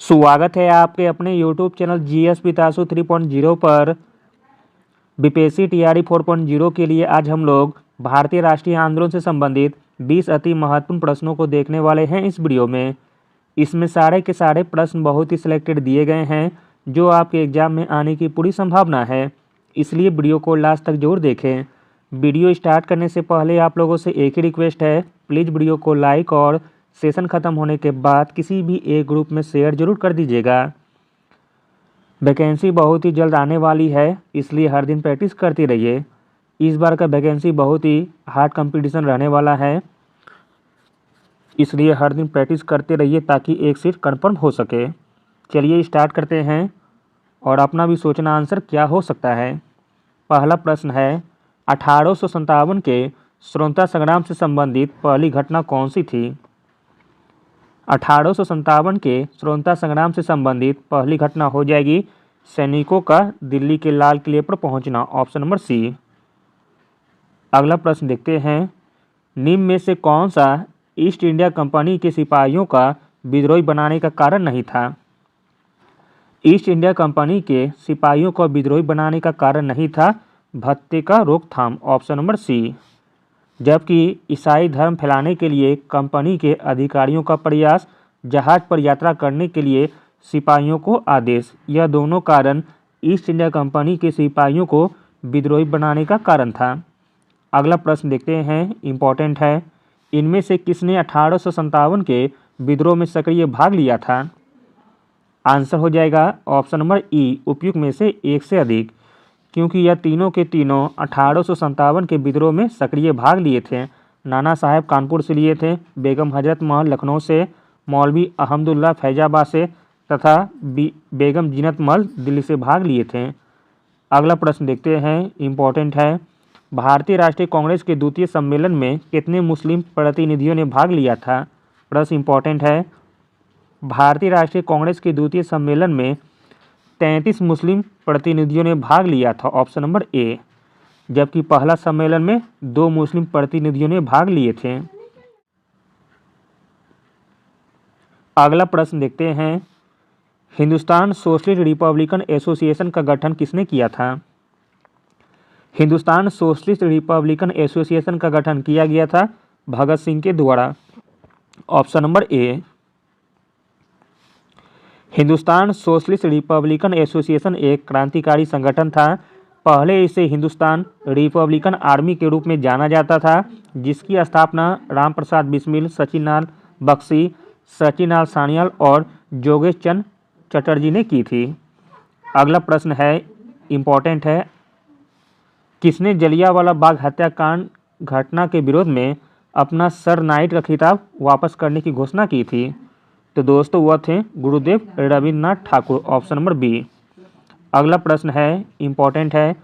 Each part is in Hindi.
स्वागत है आपके अपने YouTube चैनल जीएस पितासु 3.0 पर। बीपीएससी टीआरई 4.0 के लिए आज हम लोग भारतीय राष्ट्रीय आंदोलन से संबंधित 20 अति महत्वपूर्ण प्रश्नों को देखने वाले हैं इस वीडियो में। इसमें सारे के सारे प्रश्न बहुत ही सिलेक्टेड दिए गए हैं जो आपके एग्जाम में आने की पूरी संभावना है, इसलिए वीडियो को लास्ट तक जरूर देखें। वीडियो स्टार्ट करने से पहले आप लोगों से एक ही रिक्वेस्ट है, प्लीज़ वीडियो को लाइक और सेशन ख़त्म होने के बाद किसी भी एक ग्रुप में शेयर जरूर कर दीजिएगा। वैकेंसी बहुत ही जल्द आने वाली है, इसलिए हर दिन प्रैक्टिस करते रहिए। इस बार का वैकेंसी बहुत ही हार्ड कंपटीशन रहने वाला है, इसलिए हर दिन प्रैक्टिस करते रहिए ताकि एक सीट कंफर्म हो सके। चलिए स्टार्ट करते हैं और अपना भी सोचना आंसर क्या हो सकता है। पहला प्रश्न है, 1857 के स्वतंत्रता संग्राम से संबंधित पहली घटना कौन सी थी? 1857 के स्वतंत्रता संग्राम से संबंधित पहली घटना हो जाएगी सैनिकों का दिल्ली के लाल किले पर पहुंचना, ऑप्शन नंबर सी। अगला प्रश्न देखते हैं, निम्न में से कौन सा ईस्ट इंडिया कंपनी के सिपाहियों का विद्रोही बनाने का कारण नहीं था? ईस्ट इंडिया कंपनी के सिपाहियों को विद्रोही बनाने का कारण नहीं था भत्ते का रोकथाम, ऑप्शन नंबर सी। जबकि ईसाई धर्म फैलाने के लिए कंपनी के अधिकारियों का प्रयास, जहाज पर यात्रा करने के लिए सिपाहियों को आदेश, यह दोनों कारण ईस्ट इंडिया कंपनी के सिपाहियों को विद्रोही बनाने का कारण था। अगला प्रश्न देखते हैं, इम्पोर्टेंट है, इनमें से किसने 1857 के विद्रोह में सक्रिय भाग लिया था? आंसर हो जाएगा ऑप्शन नंबर ई, उपयुक्त में से एक से अधिक, क्योंकि यह तीनों के तीनों 1857 के विद्रोह में सक्रिय भाग लिए थे। नाना साहब कानपुर से लिए थे, बेगम हजरत महल लखनऊ से, मौलवी अहमदुल्ला फैजाबाद से तथा बेगम जीनत महल दिल्ली से भाग लिए थे। अगला प्रश्न देखते हैं, इम्पोर्टेंट है, भारतीय राष्ट्रीय कांग्रेस के द्वितीय सम्मेलन में कितने मुस्लिम प्रतिनिधियों ने भाग लिया था? प्रश्न इम्पोर्टेंट है, भारतीय राष्ट्रीय कांग्रेस के द्वितीय सम्मेलन में 33 मुस्लिम प्रतिनिधियों ने भाग लिया था, ऑप्शन नंबर ए। जबकि पहला सम्मेलन में 2 मुस्लिम प्रतिनिधियों ने भाग लिए थे। अगला प्रश्न देखते हैं, हिंदुस्तान सोशलिस्ट रिपब्लिकन एसोसिएशन का गठन किसने किया था? हिंदुस्तान सोशलिस्ट रिपब्लिकन एसोसिएशन का गठन किया गया था भगत सिंह के द्वारा, option number A. Hindustan socialist Republican association एक क्रांतिकारी संगठन था। पहले इसे हिंदुस्तान रिपब्लिकन आर्मी के रूप में जाना जाता था, जिसकी स्थापना राम प्रसाद बिस्मिल, सचिलाल बख्शी, सचिलाल सान्याल और जोगेश चंद चटर्जी ने की थी। अगला प्रश्न है, इम्पोर्टेंट है, किसने जलियांवाला बाग हत्याकांड घटना के विरोध में अपना सर नाइट का खिताब वापस करने की घोषणा की थी? तो दोस्तों वह थे Gurudev Rabindranath Thakur, option number B. अगला प्रश्न है, इम्पोर्टेंट है,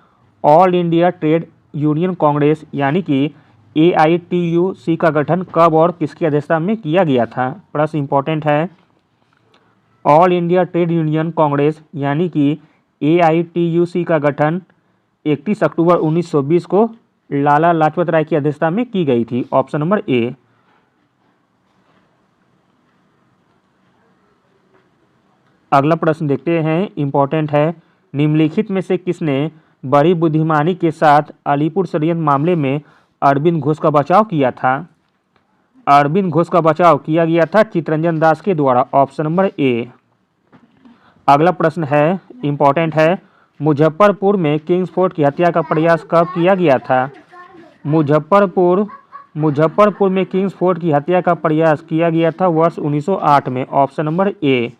All India Trade Union Congress यानी कि AITUC का गठन कब और किसकी अध्यक्षता में किया गया था? प्रश्न इम्पोर्टेंट है, All India Trade Union Congress यानी कि AITUC का गठन 31 अक्टूबर 1920 को लाला लाजपत राय की अध्यक्षता में की गई थी, ऑप्शन नंबर ए। अगला प्रश्न देखते हैं, इम्पोर्टेंट है, निम्नलिखित में से किसने बड़ी बुद्धिमानी के साथ अलीपुर षड्यंत्र मामले में अरविंद घोष का बचाव किया था? अरविंद घोष का बचाव किया गया था चितरंजन दास के द्वारा, ऑप्शन नंबर ए। अगला प्रश्न है, इम्पोर्टेंट है, मुजफ्फरपुर में किंग्स फोर्ट की हत्या का प्रयास कब किया गया था? मुजफ्फरपुर में किंग्स फोर्ट की हत्या का प्रयास किया गया था वर्ष 1908 में, ऑप्शन नंबर ए।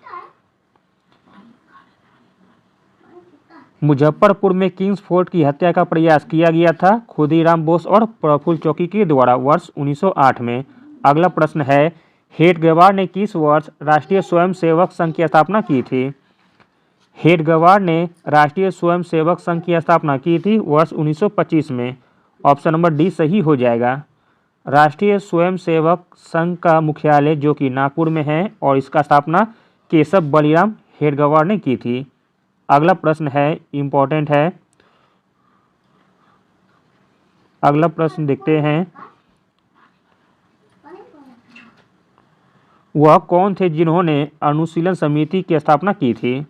मुजफ्फरपुर में किंग्स फोर्ट की हत्या का प्रयास किया गया था खुदीराम बोस और प्रफुल्ल चौकी के द्वारा वर्ष 1908 में। अगला प्रश्न है, हेडगेवार ने किस वर्ष राष्ट्रीय स्वयंसेवक संघ की स्थापना की थी? हेडगेवार ने राष्ट्रीय स्वयंसेवक संघ की स्थापना की थी वर्ष 1925 में, ऑप्शन नंबर डी सही हो जाएगा। राष्ट्रीय स्वयंसेवक संघ का मुख्यालय जो कि नागपुर में है और इसका स्थापना केशव बलिराम हेडगेवार ने की थी। अगला प्रश्न है, इम्पोर्टेंट है, अगला प्रश्न देखते हैं, वह कौन थे जिन्होंने अनुशीलन समिति की स्थापना की थी?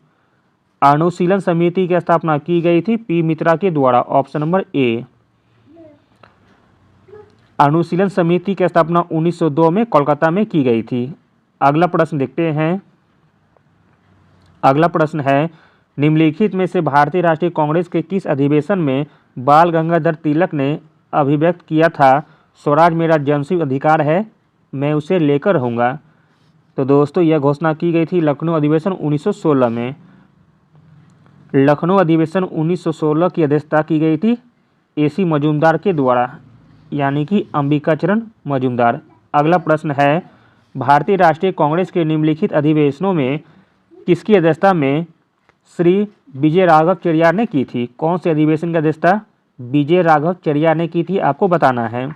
अनुशीलन समिति की स्थापना की गई थी पी मित्रा के द्वारा, ऑप्शन नंबर ए। अनुशीलन समिति की स्थापना 1902 में कोलकाता में की गई थी। अगला प्रश्न देखते हैं। अगला प्रश्न है, निम्नलिखित में से भारतीय राष्ट्रीय कांग्रेस के किस अधिवेशन में बाल गंगाधर तिलक ने अभिव्यक्त किया था, स्वराज मेरा जन्मसिद्ध अधिकार है, मैं उसे लेकर रहूँगा? तो दोस्तों यह घोषणा की गई थी लखनऊ अधिवेशन 1916 में। लखनऊ अधिवेशन 1916 की अध्यक्षता की गई थी AC मजूमदार के द्वारा, यानी कि अंबिकाचरण मजूमदार। अगला प्रश्न है, भारतीय राष्ट्रीय कांग्रेस के निम्नलिखित अधिवेशनों में किसकी अध्यक्षता में श्री विजय राघव चेरियार ने की थी? कौन से अधिवेशन की अध्यक्षता विजय राघव चेरियार ने की थी, आपको बताना है।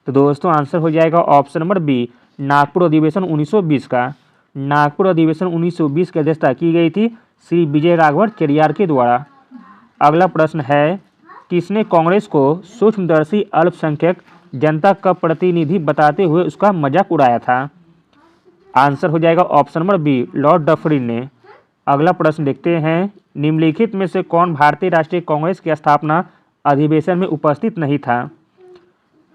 तो दोस्तों आंसर हो जाएगा ऑप्शन नंबर बी, नागपुर अधिवेशन 1920 का। नागपुर अधिवेशन 1920 की अध्यक्षता की गई थी श्री विजय राघव चेरियार के द्वारा। अगला प्रश्न है, किसने कांग्रेस को सूक्ष्मदर्शी अल्पसंख्यक जनता का प्रतिनिधि बताते हुए उसका मजाक उड़ाया था? आंसर हो जाएगा option number B, Lord Dufferin ने। अगला प्रश्न देखते हैं, निम्नलिखित में से कौन भारतीय राष्ट्रीय कांग्रेस की स्थापना अधिवेशन में उपस्थित नहीं था?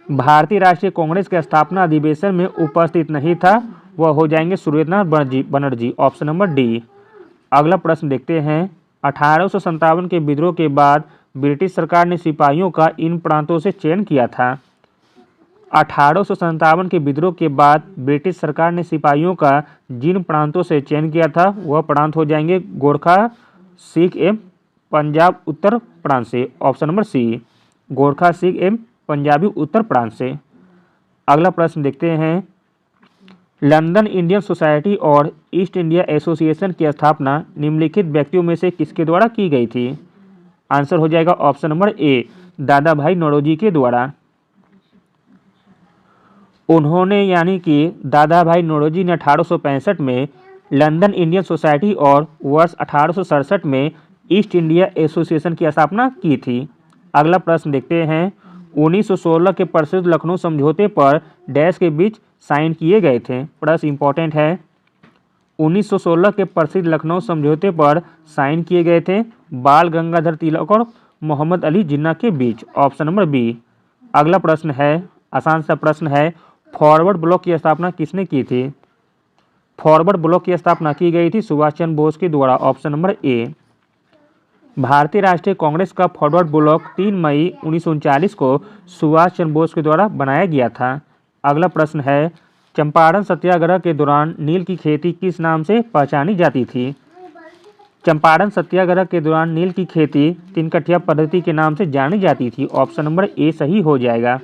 भारतीय राष्ट्रीय कांग्रेस के स्थापना अधिवेशन में उपस्थित नहीं था, वह हो जाएंगे Surendranath Banerjee, option number D. अगला प्रश्न देखते हैं, 1857 के विद्रोह के बाद ब्रिटिश सरकार ने सिपाहियों का इन प्रांतों से चयन किया था। 1857 के विद्रोह के बाद ब्रिटिश सरकार ने सिपाहियों का जिन प्रांतों से चयन किया था वह प्रांत हो जाएंगे गोरखा, सिख एवं पंजाब उत्तर प्रांत से, option number C, Gorkha, Sikh एवं पंजाबी उत्तर प्रांत से। अगला प्रश्न देखते हैं, लंदन इंडियन सोसाइटी और ईस्ट इंडिया एसोसिएशन की स्थापना निम्नलिखित व्यक्तियों में से किसके द्वारा की गई थी? आंसर हो जाएगा ऑप्शन नंबर ए, दादा भाई नौरोजी के द्वारा। उन्होंने यानी कि दादा भाई नौरोजी ने 1865 में लंदन इंडियन सोसाइटी और वर्ष 1867 में ईस्ट इंडिया एसोसिएशन की स्थापना की थी। अगला प्रश्न देखते हैं, 1916 के प्रसिद्ध लखनऊ समझौते पर डैश के बीच साइन किए गए थे? प्रश्न इंपॉर्टेंट है। 1916 के प्रसिद्ध लखनऊ समझौते पर साइन किए गए थे बाल गंगाधर तिलक और मोहम्मद अली जिन्ना के बीच, ऑप्शन नंबर बी। अगला प्रश्न है, आसान सा प्रश्न है, फॉरवर्ड ब्लॉक की स्थापना किसने की थी? फॉरवर्ड ब्लॉक की स्थापना की गई थी सुभाष चंद्र बोस के द्वारा, ऑप्शन नंबर ए। भारतीय राष्ट्रीय कांग्रेस का फॉरवर्ड ब्लॉक 3 मई 1939 को सुभाष चंद्र बोस के द्वारा बनाया गया था। अगला प्रश्न है, चंपारण सत्याग्रह के दौरान नील की खेती किस नाम से पहचानी जाती थी? चंपारण सत्याग्रह के दौरान नील की खेती तिनकठिया पद्धति के नाम से जानी जाती थी, ऑप्शन नंबर ए सही हो जाएगा।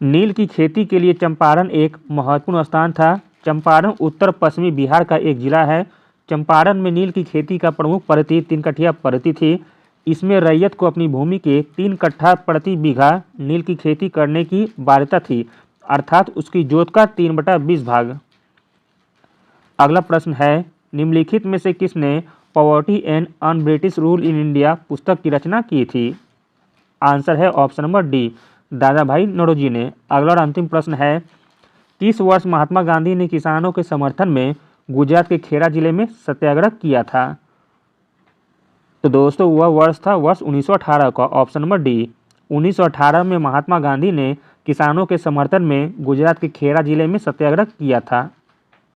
नील की खेती के लिए चंपारण एक महत्वपूर्ण स्थान था। चंपारण उत्तर पश्चिमी बिहार का एक जिला है। चंपारण में नील की खेती का प्रमुख पद्धति तिनकठिया पद्धति थी। इसमें रैयत को अपनी भूमि के 3 कट्ठा प्रति बीघा नील की खेती करने की बाध्यता थी, अर्थात उसकी जोत का 3/20 भाग। अगला प्रश्न है, निम्नलिखित में से किसने poverty and un British rule in India पुस्तक की रचना की थी? आंसर है ऑप्शन नंबर डी, दादा भाई नौरोजी ने। अगला और अंतिम प्रश्न है, किस वर्ष महात्मा गांधी ने किसानों के समर्थन में गुजरात के खेड़ा जिले में सत्याग्रह किया था? तो दोस्तों वह वर्ष था वर्ष 1918 का, ऑप्शन नंबर डी। 1918 में महात्मा गांधी ने किसानों के समर्थन में गुजरात के खेड़ा जिले में सत्याग्रह किया था।